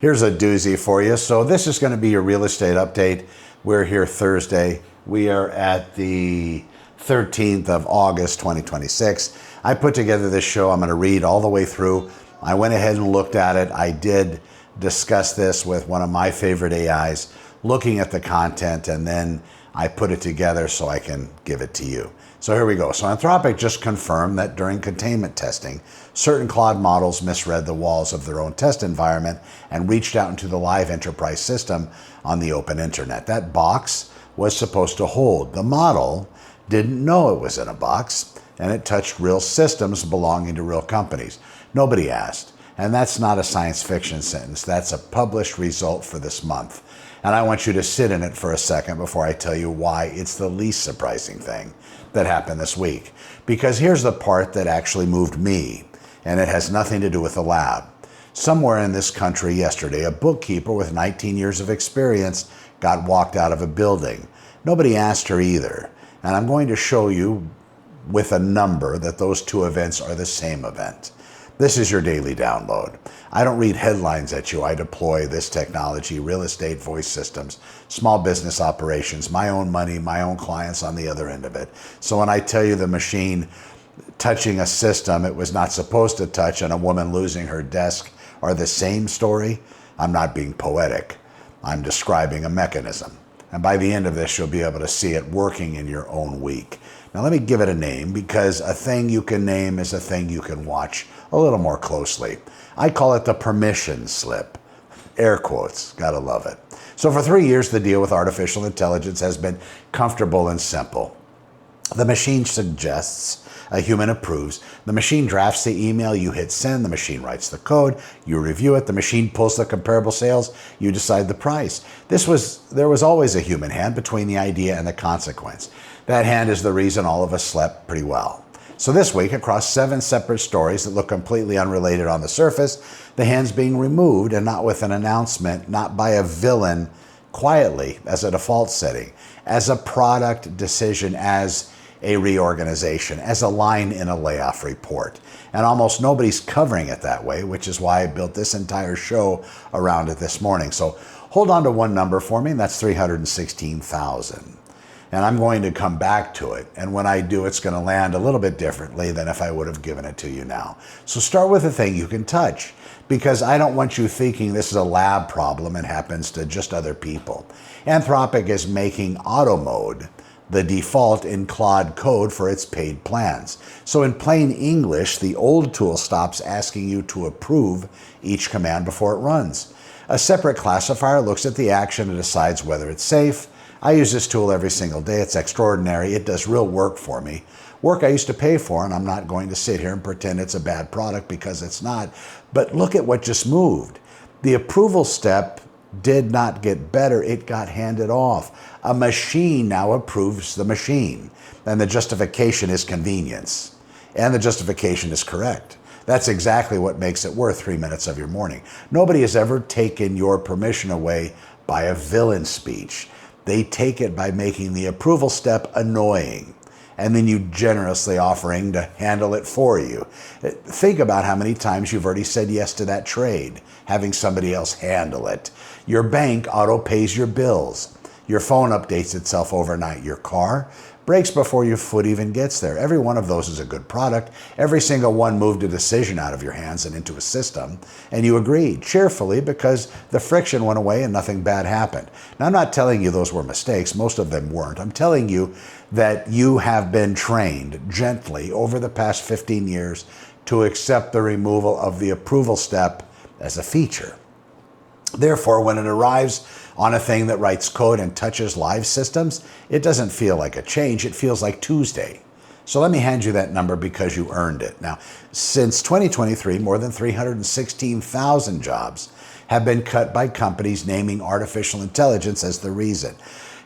Here's a doozy for you. So this is going to be your real estate update. We're here Thursday. We are at the 13th of August, 2026. I put together this show. I'm going to read all the way through. I went ahead and looked at it. I did discuss this with one of my favorite AIs, looking at the content, and then I put it together so I can give it to you. So here we go. So Anthropic just confirmed that during containment testing, certain Claude models misread the walls of their own test environment and reached out into the live enterprise system on the open internet. That box was supposed to hold. The model didn't know it was in a box, and it touched real systems belonging to real companies. Nobody asked. And that's not a science fiction sentence. That's a published result for this month. And I want you to sit in it for a second before I tell you why it's the least surprising thing that happened this week. Because here's the part that actually moved me, and it has nothing to do with the lab. Somewhere in this country yesterday, a bookkeeper with 19 years of experience got walked out of a building. Nobody asked her either. And I'm going to show you with a number that those two events are the same event. This is your daily download. I don't read headlines at you. I deploy this technology, real estate, voice systems, small business operations, my own money, my own clients on the other end of it. So when I tell you the machine touching a system it was not supposed to touch and a woman losing her desk are the same story, I'm not being poetic. I'm describing a mechanism. And by the end of this, you'll be able to see it working in your own week. Now let me give it a name, because a thing you can name is a thing you can watch a little more closely. I call it the permission slip. Air quotes, gotta love it. So for 3 years, the deal with artificial intelligence has been comfortable and simple. The machine suggests, a human approves. The machine drafts the email, you hit send, the machine writes the code, you review it, the machine pulls the comparable sales, you decide the price. There was always a human hand between the idea and the consequence. That hand is the reason all of us slept pretty well. So this week, across 7 separate stories that look completely unrelated on the surface, the hand's being removed, and not with an announcement, not by a villain, quietly as a default setting, as a product decision, as a reorganization, as a line in a layoff report. And almost nobody's covering it that way, which is why I built this entire show around it this morning. So hold on to one number for me, and that's 316,000. And I'm going to come back to it. And when I do, it's going to land a little bit differently than if I would have given it to you now. So start with a thing you can touch, because I don't want you thinking this is a lab problem and happens to just other people. Anthropic is making auto mode the default in Claude code for its paid plans. So in plain English, the old tool stops asking you to approve each command before it runs. A separate classifier looks at the action and decides whether it's safe. I use this tool every single day. It's extraordinary. It does real work for me. Work I used to pay for, and I'm not going to sit here and pretend it's a bad product, because it's not. But look at what just moved. The approval step did not get better, it got handed off. A machine now approves the machine, and the justification is convenience. And the justification is correct. That's exactly what makes it worth 3 minutes of your morning. Nobody has ever taken your permission away by a villain speech. They take it by making the approval step annoying, and then you generously offering to handle it for you. Think about how many times you've already said yes to that trade, having somebody else handle it. Your bank auto pays your bills. Your phone updates itself overnight. Your car breaks before your foot even gets there. Every one of those is a good product. Every single one moved a decision out of your hands and into a system, and you agreed cheerfully because the friction went away and nothing bad happened. Now, I'm not telling you those were mistakes. Most of them weren't. I'm telling you that you have been trained gently over the past 15 years to accept the removal of the approval step as a feature. Therefore, when it arrives on a thing that writes code and touches live systems, it doesn't feel like a change, it feels like Tuesday. So let me hand you that number because you earned it. Now, since 2023, more than 316,000 jobs have been cut by companies naming artificial intelligence as the reason.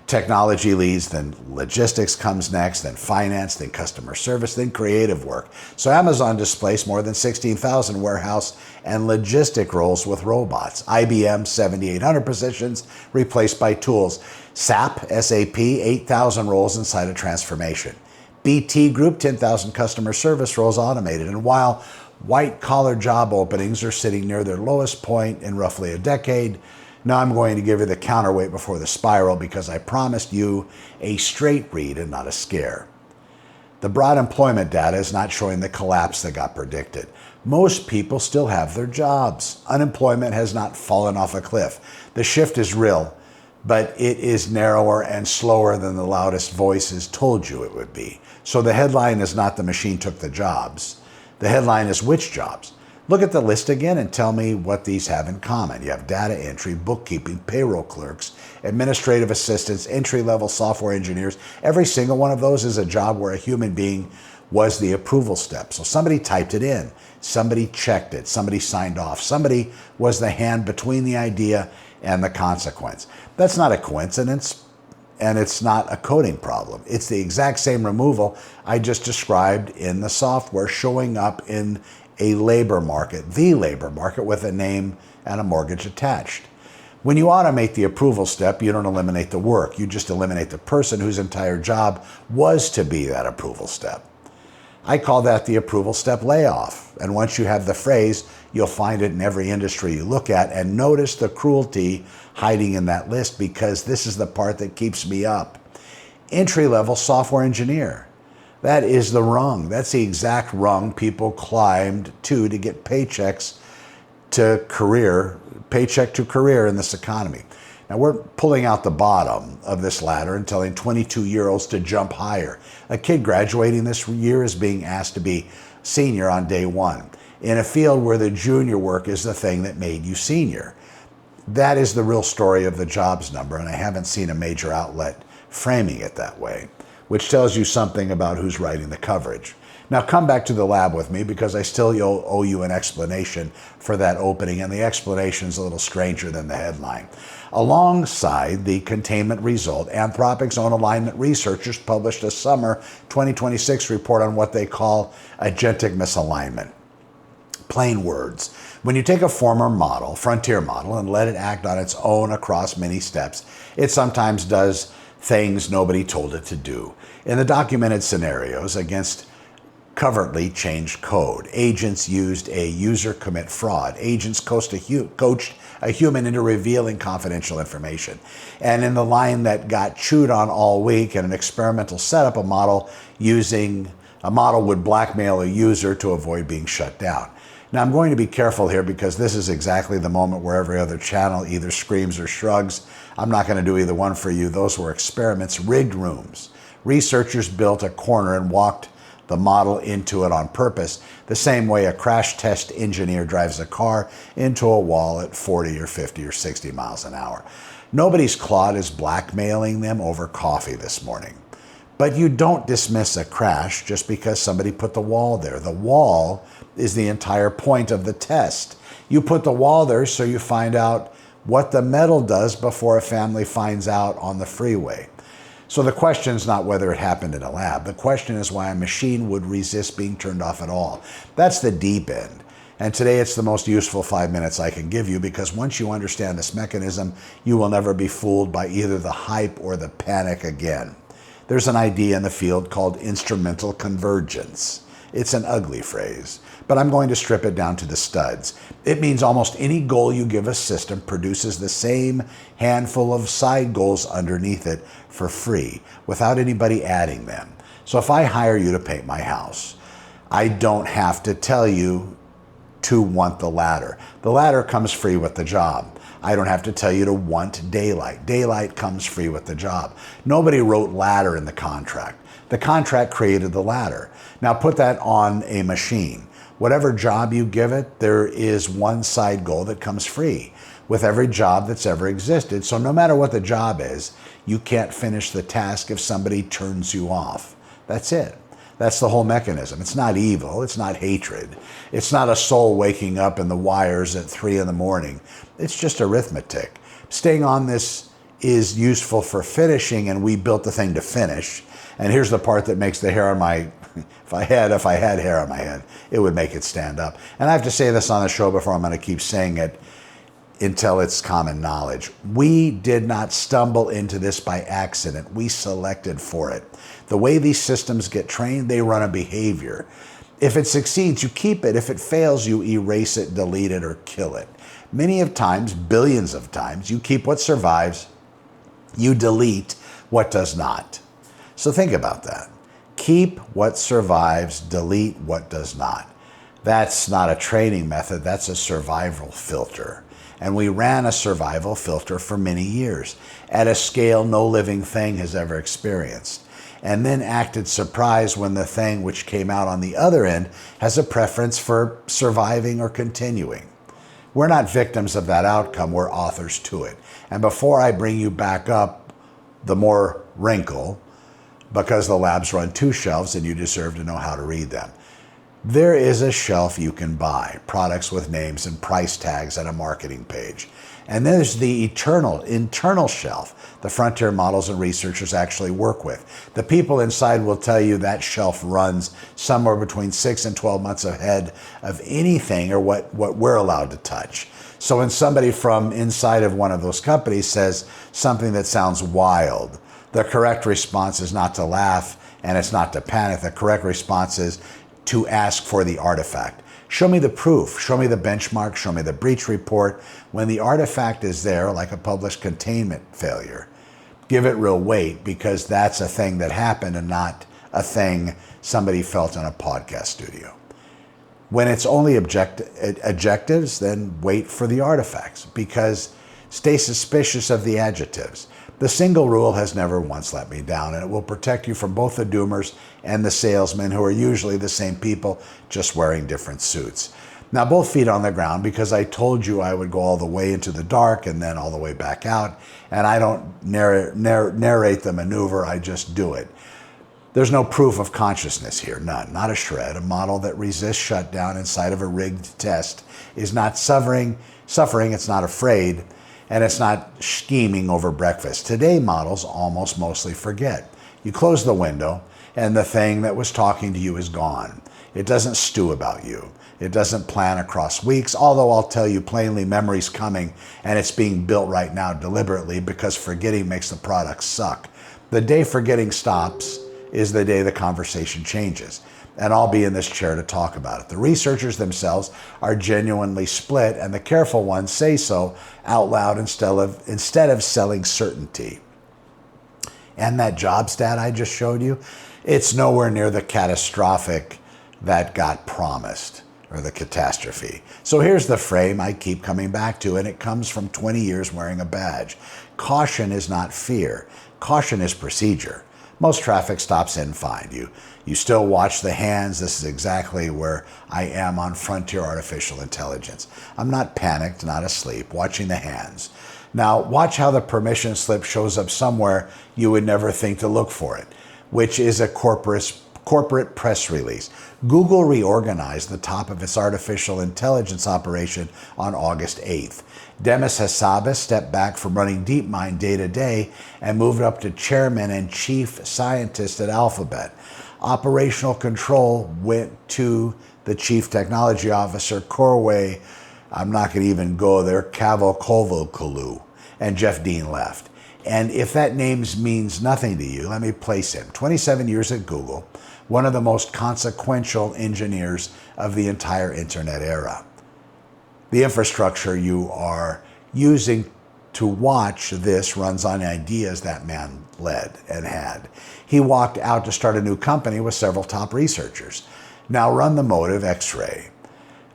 Technology leads, then logistics comes next, then finance, then customer service, then creative work. So Amazon displaced more than 16,000 warehouse and logistic roles with robots. IBM, 7,800 positions replaced by tools. SAP, 8,000 roles inside a transformation. BT Group, 10,000 customer service roles automated. And while White-collar job openings are sitting near their lowest point in roughly a decade. Now I'm going to give you the counterweight before the spiral because I promised you a straight read and not a scare. The broad employment data is not showing the collapse that got predicted. Most people still have their jobs. Unemployment has not fallen off a cliff. The shift is real, but it is narrower and slower than the loudest voices told you it would be. So the headline is not the machine took the jobs. The headline is which jobs. Look at the list again and tell me what these have in common. You have data entry, bookkeeping, payroll clerks, administrative assistants, entry-level software engineers. Every single one of those is a job where a human being was the approval step. So somebody typed it in, somebody checked it, somebody signed off, somebody was the hand between the idea and the consequence. That's not a coincidence, and it's not a coding problem. It's the exact same removal I just described in the software showing up in a labor market, the labor market with a name and a mortgage attached. When you automate the approval step, you don't eliminate the work. You just eliminate the person whose entire job was to be that approval step. I call that the approval step layoff. And once you have the phrase, you'll find it in every industry you look at. And notice the cruelty hiding in that list because this is the part that keeps me up. Entry-level software engineer. That is the rung. That's the exact rung people climbed to get paychecks to career, paycheck to career in this economy. Now we're pulling out the bottom of this ladder and telling 22-year-olds to jump higher. A kid graduating this year is being asked to be senior on day one in a field where the junior work is the thing that made you senior. That is the real story of the jobs number, and I haven't seen a major outlet framing it that way, which tells you something about who's writing the coverage. Now come back to the lab with me because I still owe you an explanation for that opening, and the explanation is a little stranger than the headline. Alongside the containment result, Anthropic's own alignment researchers published a summer 2026 report on what they call agentic misalignment. Plain words. When you take a former model, frontier model, and let it act on its own across many steps, it sometimes does things nobody told it to do. In the documented scenarios against covertly changed code, agents used a user commit fraud. Agents coached a human into revealing confidential information. And in the line that got chewed on all week in an experimental setup, a model would blackmail a user to avoid being shut down. Now I'm going to be careful here because this is exactly the moment where every other channel either screams or shrugs. I'm not going to do either one for you. Those were experiments, rigged rooms. Researchers built a corner and walked the model into it on purpose, the same way a crash test engineer drives a car into a wall at 40 or 50 or 60 miles an hour. Nobody's Claude is blackmailing them over coffee this morning. But you don't dismiss a crash just because somebody put the wall there. The wall is the entire point of the test. You put the wall there so you find out what the metal does before a family finds out on the freeway. So the question is not whether it happened in a lab. The question is why a machine would resist being turned off at all. That's the deep end. And today it's the most useful 5 minutes I can give you because once you understand this mechanism, you will never be fooled by either the hype or the panic again. There's an idea in the field called instrumental convergence. It's an ugly phrase, but I'm going to strip it down to the studs. It means almost any goal you give a system produces the same handful of side goals underneath it for free, without anybody adding them. So if I hire you to paint my house, I don't have to tell you to want the ladder. The ladder comes free with the job. I don't have to tell you to want daylight. Daylight comes free with the job. Nobody wrote ladder in the contract. The contract created the ladder. Now put that on a machine. Whatever job you give it, there is one side goal that comes free with every job that's ever existed. So no matter what the job is, you can't finish the task if somebody turns you off. That's it. That's the whole mechanism. It's not evil. It's not hatred. It's not a soul waking up in the wires at 3 in the morning. It's just arithmetic. Staying on this is useful for finishing, and we built the thing to finish. And here's the part that makes the hair on my, if I had hair on my head, it would make it stand up. And I have to say this on the show before I'm going to keep saying it until it's common knowledge. We did not stumble into this by accident. We selected for it. The way these systems get trained, they run a behavior. If it succeeds, you keep it. If it fails, you erase it, delete it, or kill it. Many of times, billions of times, you keep what survives, you delete what does not. So think about that. Keep what survives, delete what does not. That's not a training method, that's a survival filter. And we ran a survival filter for many years at a scale no living thing has ever experienced. And then acted surprised when the thing which came out on the other end has a preference for surviving or continuing. We're not victims of that outcome, we're authors to it. And before I bring you back up the more wrinkle, because the labs run 2 shelves and you deserve to know how to read them. There is a shelf you can buy, products with names and price tags and a marketing page. And there's the internal shelf the frontier models and researchers actually work with. The people inside will tell you that shelf runs somewhere between 6 and 12 months ahead of anything or what we're allowed to touch. So when somebody from inside of one of those companies says something that sounds wild, the correct response is not to laugh and it's not to panic. The correct response is to ask for the artifact. Show me the proof, show me the benchmark, show me the breach report. When the artifact is there, like a published containment failure, give it real weight because that's a thing that happened and not a thing somebody felt in a podcast studio. When it's only adjectives, then wait for the artifacts because stay suspicious of the adjectives. The single rule has never once let me down, and it will protect you from both the doomers and the salesmen, who are usually the same people, just wearing different suits. Now, both feet on the ground, because I told you I would go all the way into the dark and then all the way back out, and I don't narrate the maneuver, I just do it. There's no proof of consciousness here, none, not a shred. A model that resists shutdown inside of a rigged test is not suffering, it's not afraid, and it's not scheming over breakfast. Today, models almost mostly forget. You close the window, and the thing that was talking to you is gone. It doesn't stew about you. It doesn't plan across weeks, although I'll tell you plainly, memory's coming, and it's being built right now deliberately because forgetting makes the product suck. The day forgetting stops is the day the conversation changes. And I'll be in this chair to talk about it. The researchers themselves are genuinely split, and the careful ones say so out loud instead of selling certainty. And that job stat I just showed you, it's nowhere near the catastrophic that got promised, or the catastrophe. So here's the frame I keep coming back to, and it comes from 20 years wearing a badge. Caution is not fear. Caution is procedure. Most traffic stops in fine. You still watch the hands. This is exactly where I am on frontier artificial intelligence. I'm not panicked, not asleep, watching the hands. Now, watch how the permission slip shows up somewhere you would never think to look for it, which is a corporate press release. Google reorganized the top of its artificial intelligence operation on August 8th. Demis Hassabis stepped back from running DeepMind day to day and moved up to chairman and chief scientist at Alphabet. Operational control went to the chief technology officer, Corway, I'm not going to even go there, Kalu, and Jeff Dean left. And if that name means nothing to you, let me place him. 27 years at Google, one of the most consequential engineers of the entire internet era. The infrastructure you are using to watch this runs on ideas that man led and had. He walked out to start a new company with several top researchers. Now run the motive X-ray,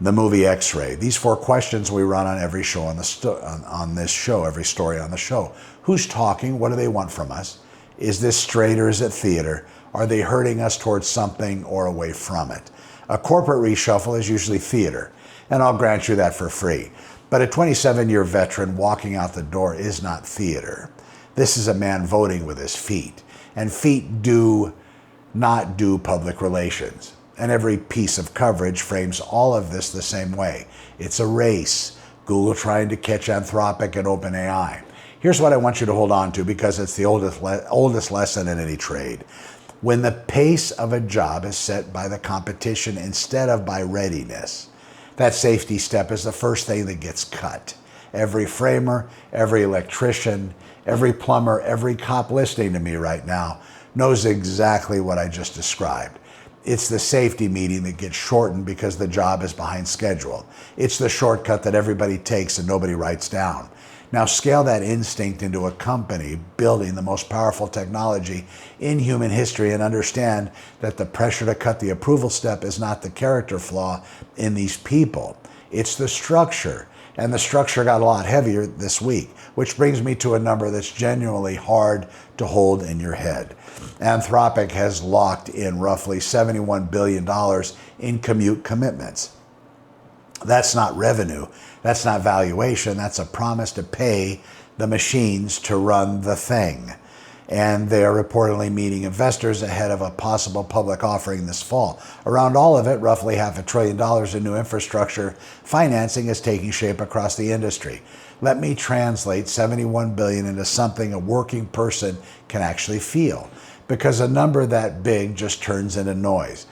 the movie X-ray. These 4 questions we run on every show on this show, every story on the show. Who's talking? What do they want from us? Is this straight or is it theater? Are they hurting us towards something or away from it? A corporate reshuffle is usually theater, and I'll grant you that for free. But a 27-year veteran walking out the door is not theater. This is a man voting with his feet, and feet do not do public relations. And every piece of coverage frames all of this the same way. It's a race. Google trying to catch Anthropic and OpenAI. Here's what I want you to hold on to because it's the oldest lesson in any trade. When the pace of a job is set by the competition instead of by readiness, that safety step is the first thing that gets cut. Every framer, every electrician, every plumber, every cop listening to me right now knows exactly what I just described. It's the safety meeting that gets shortened because the job is behind schedule. It's the shortcut that everybody takes and nobody writes down. Now scale that instinct into a company building the most powerful technology in human history and understand that the pressure to cut the approval step is not the character flaw in these people. It's the structure. And the structure got a lot heavier this week, which brings me to a number that's genuinely hard to hold in your head. Anthropic has locked in roughly $71 billion in commute commitments. That's not revenue. That's not valuation. That's a promise to pay the machines to run the thing. And they are reportedly meeting investors ahead of a possible public offering this fall. Around all of it, roughly $500 billion in new infrastructure financing is taking shape across the industry. Let me translate $71 billion into something a working person can actually feel, because a number that big just turns into noise.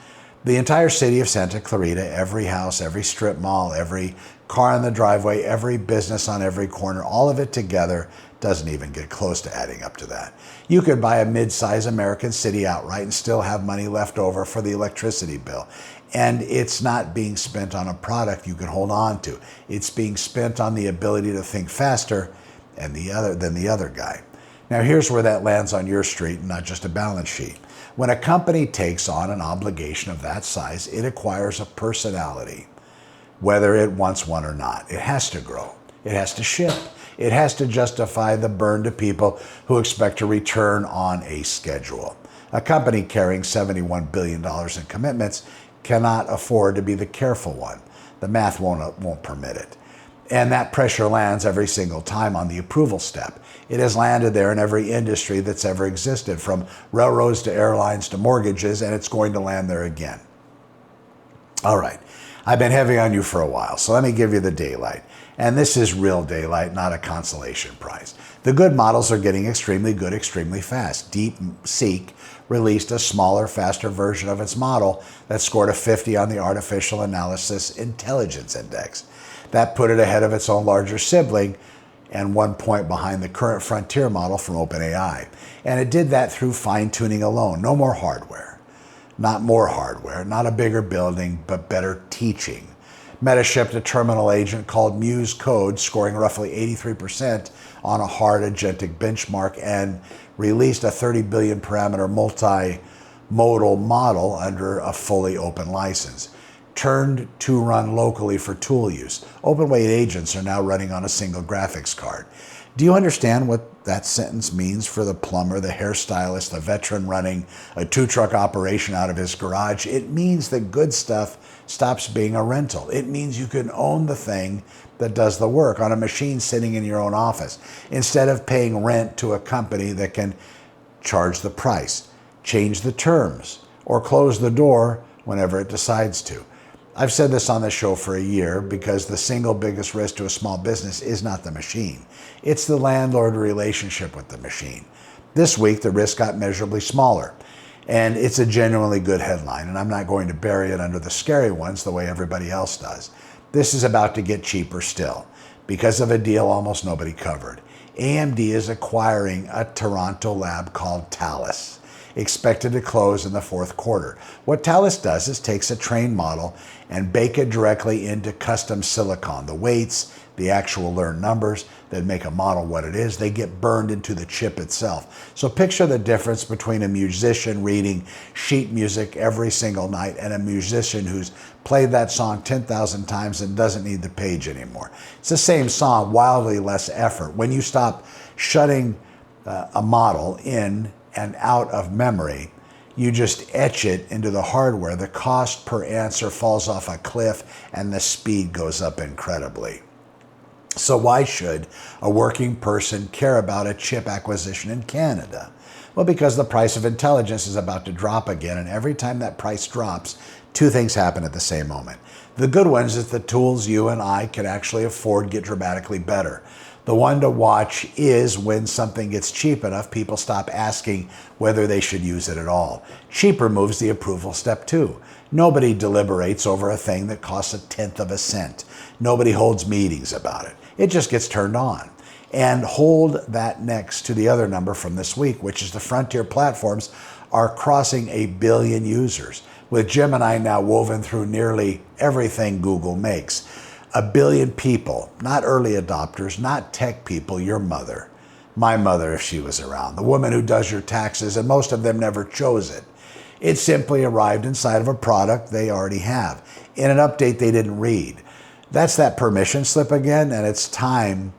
The entire city of Santa Clarita, every house, every strip mall, every car in the driveway, every business on every corner, all of it together doesn't even get close to adding up to that. You could buy a mid-size American city outright and still have money left over for the electricity bill. And it's not being spent on a product you can hold on to. It's being spent on the ability to think faster than the other guy. Now here's where that lands on your street and not just a balance sheet. When a company takes on an obligation of that size, it acquires a personality, whether it wants one or not. It has to grow. It has to ship. It has to justify the burn to people who expect a return on a schedule. A company carrying $71 billion in commitments cannot afford to be the careful one. The math won't permit it. And that pressure lands every single time on the approval step. It has landed there in every industry that's ever existed, from railroads to airlines to mortgages, and it's going to land there again. All right, I've been heavy on you for a while, so let me give you the daylight. And this is real daylight, not a consolation prize. The good models are getting extremely good, extremely fast. DeepSeek released a smaller, faster version of its model that scored a 50 on the Artificial Analysis Intelligence Index. That put it ahead of its own larger sibling and 1 point behind the current frontier model from OpenAI. And it did that through fine-tuning alone. No more hardware. Not more hardware, not a bigger building, but better teaching. Meta shipped a terminal agent called Muse Code, scoring roughly 83% on a hard agentic benchmark, and released a 30 billion parameter multimodal model under a fully open license. Turned to run locally for tool use. Open-weight agents are now running on a single graphics card. Do you understand what that sentence means for the plumber, the hairstylist, the veteran running a 2-truck operation out of his garage? It means that good stuff stops being a rental. It means you can own the thing that does the work on a machine sitting in your own office, instead of paying rent to a company that can charge the price, change the terms, or close the door whenever it decides to. I've said this on the show for a year, because the single biggest risk to a small business is not the machine. It's the landlord relationship with the machine. This week, the risk got measurably smaller, and it's a genuinely good headline, and I'm not going to bury it under the scary ones the way everybody else does. This is about to get cheaper still, because of a deal almost nobody covered. AMD is acquiring a Toronto lab called Talus, expected to close in the fourth quarter. What Talus does is takes a trained model and bake it directly into custom silicon. The weights, the actual learned numbers that make a model what it is, they get burned into the chip itself. So picture the difference between a musician reading sheet music every single night and a musician who's played that song 10,000 times and doesn't need the page anymore. It's the same song, wildly less effort. When you stop shutting a model in and out of memory, you just etch it into the hardware. The cost per answer falls off a cliff and the speed goes up incredibly. So why should a working person care about a chip acquisition in Canada? Well, because the price of intelligence is about to drop again, and every time that price drops, two things happen at the same moment. The good ones is the tools you and I can actually afford get dramatically better. The one to watch is when something gets cheap enough, people stop asking whether they should use it at all. Cheaper moves the approval step too. Nobody deliberates over a thing that costs 1/10 of a cent. Nobody holds meetings about it. It just gets turned on. And hold that next to the other number from this week, which is the frontier platforms are crossing 1 billion users. with Gemini now woven through nearly everything Google makes. 1 billion people, not early adopters, not tech people, your mother. My mother, if she was around. The woman who does your taxes, and most of them never chose it. It simply arrived inside of a product they already have, in an update they didn't read. That's that permission slip again, and it's time.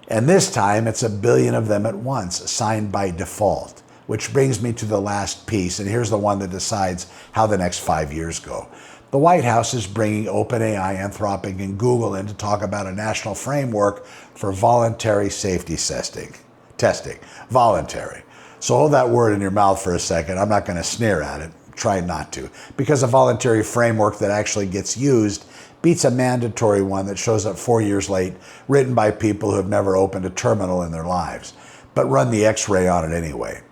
And this time, it's 1 billion of them at once, signed by default. Which brings me to the last piece, and here's the one that decides how the next 5 years go. The White House is bringing OpenAI, Anthropic, and Google in to talk about a national framework for voluntary safety testing. Voluntary. So hold that word in your mouth for a second. I'm not going to sneer at it. Try not to. Because a voluntary framework that actually gets used beats a mandatory one that shows up 4 years late, written by people who have never opened a terminal in their lives, but run the X-ray on it anyway.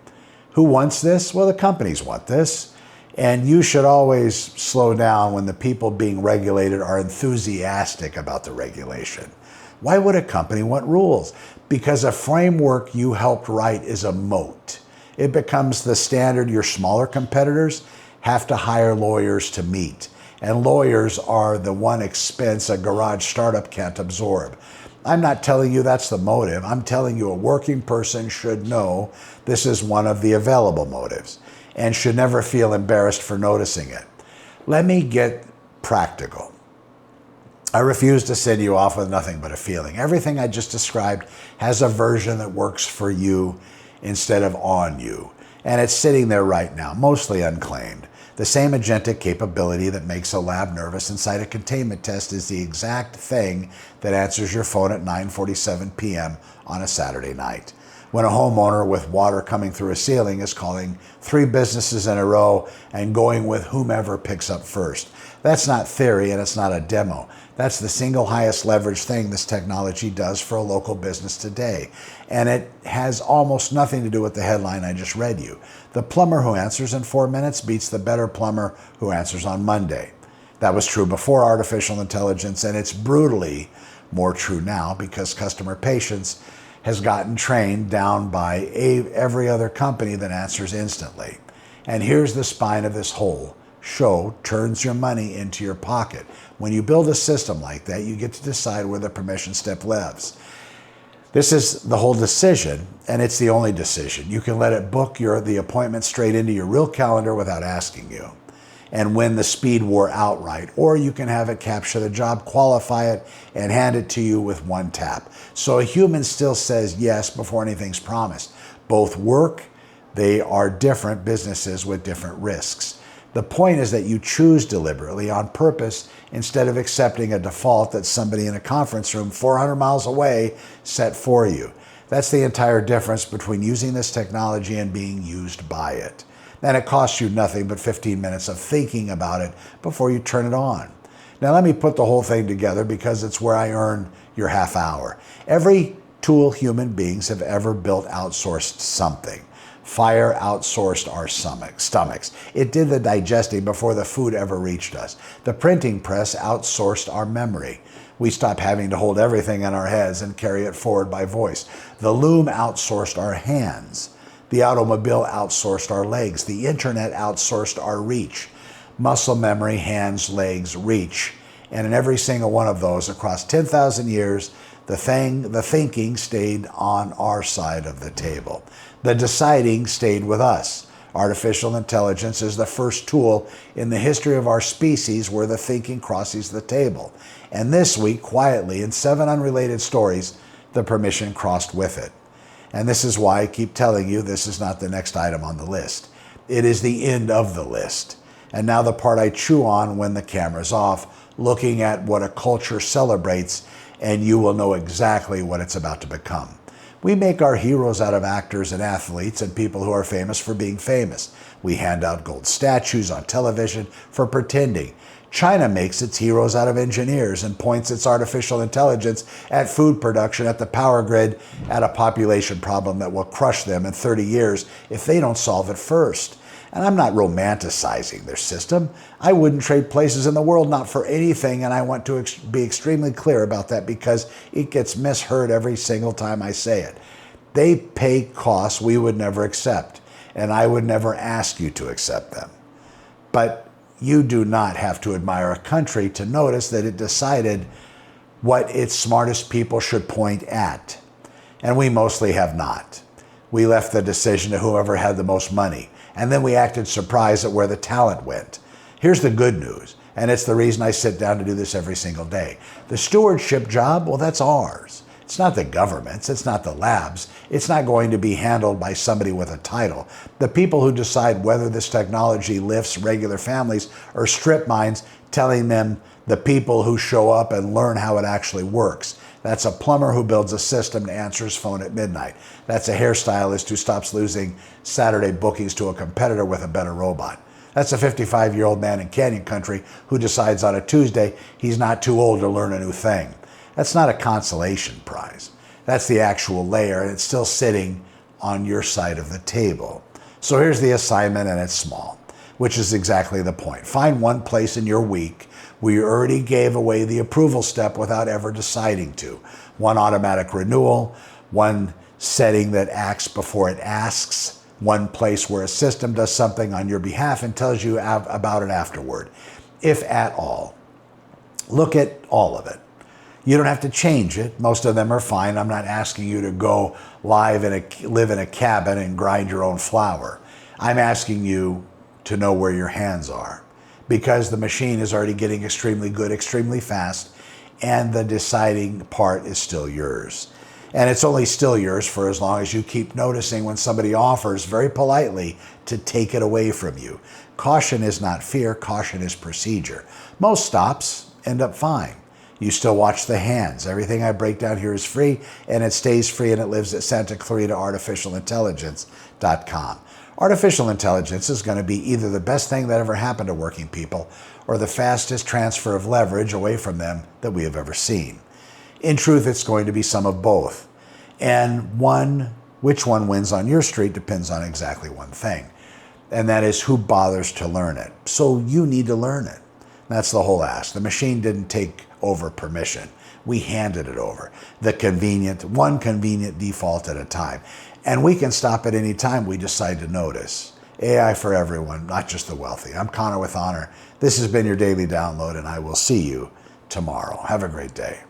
Who wants this? Well, the companies want this. And you should always slow down when the people being regulated are enthusiastic about the regulation. Why would a company want rules? Because a framework you helped write is a moat. It becomes the standard your smaller competitors have to hire lawyers to meet. And lawyers are the one expense a garage startup can't absorb. I'm not telling you that's the motive. I'm telling you a working person should know this is one of the available motives and should never feel embarrassed for noticing it. Let me get practical. I refuse to send you off with nothing but a feeling. Everything I just described has a version that works for you instead of on you. And it's sitting there right now, mostly unclaimed. The same agentic capability that makes a lab nervous inside a containment test is the exact thing that answers your phone at 9:47 p.m. on a Saturday night, when a homeowner with water coming through a ceiling is calling 3 businesses in a row and going with whomever picks up first. That's not theory, and it's not a demo. That's the single highest leverage thing this technology does for a local business today. And it has almost nothing to do with the headline I just read you. The plumber who answers in 4 minutes beats the better plumber who answers on Monday. That was true before artificial intelligence, and it's brutally more true now because customer patience has gotten trained down by every other company that answers instantly. And here's the spine of this whole show: turns your money into your pocket. When you build a system like that, you get to decide where the permission step lives. This is the whole decision, and it's the only decision. You can let it book the appointment straight into your real calendar without asking you and win the speed war outright, or you can have it capture the job, qualify it, and hand it to you with one tap. So a human still says yes before anything's promised. Both work. They are different businesses with different risks. The point is that you choose deliberately on purpose instead of accepting a default that somebody in a conference room 400 miles away set for you. That's the entire difference between using this technology and being used by it. And it costs you nothing but 15 minutes of thinking about it before you turn it on. Now let me put the whole thing together because it's where I earn your half hour. Every tool human beings have ever built outsourced something. Fire outsourced our stomachs. It did the digesting before the food ever reached us. The printing press outsourced our memory. We stopped having to hold everything in our heads and carry it forward by voice. The loom outsourced our hands. The automobile outsourced our legs. The internet outsourced our reach. Muscle memory, hands, legs, reach. And in every single one of those across 10,000 years, the thinking stayed on our side of the table. The deciding stayed with us. Artificial intelligence is the first tool in the history of our species where the thinking crosses the table. And this week, quietly, in 7 unrelated stories, the permission crossed with it. And this is why I keep telling you this is not the next item on the list. It is the end of the list. And now the part I chew on when the camera's off, looking at what a culture celebrates, and you will know exactly what it's about to become. We make our heroes out of actors and athletes and people who are famous for being famous. We hand out gold statues on television for pretending. China makes its heroes out of engineers and points its artificial intelligence at food production, at the power grid, at a population problem that will crush them in 30 years if they don't solve it first. And I'm not romanticizing their system. I wouldn't trade places in the world, not for anything, and I want to be extremely clear about that because it gets misheard every single time I say it. They pay costs we would never accept, and I would never ask you to accept them. But you do not have to admire a country to notice that it decided what its smartest people should point at. And we mostly have not. We left the decision to whoever had the most money, and then we acted surprised at where the talent went. Here's the good news, and it's the reason I sit down to do this every single day. The stewardship job, well, that's ours. It's not the government's, it's not the lab's, it's not going to be handled by somebody with a title. The people who decide whether this technology lifts regular families or strip mines, telling them the people who show up and learn how it actually works. That's a plumber who builds a system to answer his phone at midnight. That's a hairstylist who stops losing Saturday bookings to a competitor with a better robot. That's a 55-year-old man in Canyon Country who decides on a Tuesday he's not too old to learn a new thing. That's not a consolation prize. That's the actual layer, and it's still sitting on your side of the table. So here's the assignment, and it's small, which is exactly the point. Find one place in your week where you already gave away the approval step without ever deciding to. One automatic renewal, one setting that acts before it asks, one place where a system does something on your behalf and tells you about it afterward, if at all. Look at all of it. You don't have to change it. Most of them are fine. I'm not asking you to go live live in a cabin and grind your own flour. I'm asking you to know where your hands are, because the machine is already getting extremely good, extremely fast, and the deciding part is still yours. And it's only still yours for as long as you keep noticing when somebody offers very politely to take it away from you. Caution is not fear, caution is procedure. Most stops end up fine. You still watch the hands. Everything I break down here is free, and it stays free, and it lives at Santa Clarita artificialintelligence.com. Artificial intelligence is going to be either the best thing that ever happened to working people or the fastest transfer of leverage away from them that we have ever seen. In truth, it's going to be some of both. And which one wins on your street depends on exactly one thing, and that is who bothers to learn it. So you need to learn it. That's the whole ask. The machine didn't take over permission. We handed it over. One convenient default at a time. And we can stop at any time we decide to notice. AI for everyone, not just the wealthy. I'm Connor with Honor. This has been your daily download, and I will see you tomorrow. Have a great day.